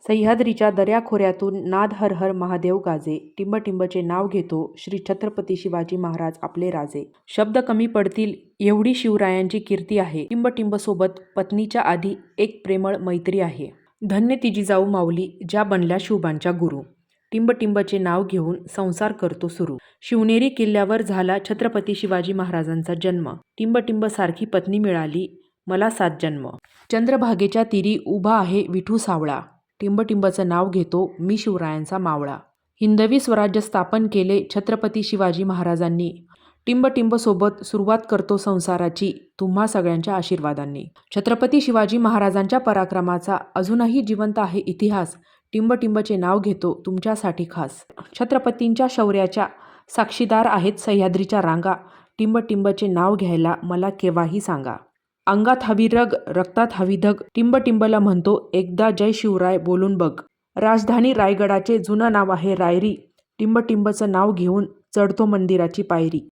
सह्याद्रीच्या दऱ्याखोऱ्यातून नाद हर हर महादेव गाजे. टिंबटिंबचे नाव घेतो श्री छत्रपती शिवाजी महाराज आपले राजे. शब्द कमी पडतील एवढी शिवरायांची कीर्ती आहे. टिंबटिंब सोबत पत्नीच्या आधी एक प्रेमळ मैत्री आहे. धन्य ती जिजाऊ माऊली ज्या बनल्या शिवबांच्या गुरु. टिंबटिंबचे नाव घेऊन संसार करतो सुरू. शिवनेरी किल्ल्यावर झाला छत्रपती शिवाजी महाराजांचा जन्म. टिंबटिंब सारखी पत्नी मिळाली मला 7 जन्म. चंद्रभागेच्या तीरी उभा आहे विठू सावळा. टिंबटिंबचं नाव घेतो मी शिवरायांचा मावळा. हिंदवी स्वराज्य स्थापन केले छत्रपती शिवाजी महाराजांनी. टिंबटिंब सोबत सुरुवात करतो संसाराची तुम्हा सगळ्यांच्या आशीर्वादांनी. छत्रपती शिवाजी महाराजांच्या पराक्रमाचा अजूनही जिवंत आहे इतिहास. टिंबटिंबचे नाव घेतो तुमच्यासाठी खास. छत्रपतींच्या शौर्याच्या साक्षीदार आहेत सह्याद्रीच्या रांगा. टिंबटिंबचे नाव घ्यायला मला केव्हाही सांगा. अंगात हवी रग, रक्तात हवी धग, टिंबटिंबला म्हणतो एकदा जय शिवराय बोलून बघ. राजधानी रायगडाचे जुनं नाव आहे रायरी. टिंबटिंबचं नाव घेऊन चढतो मंदिराची पायरी.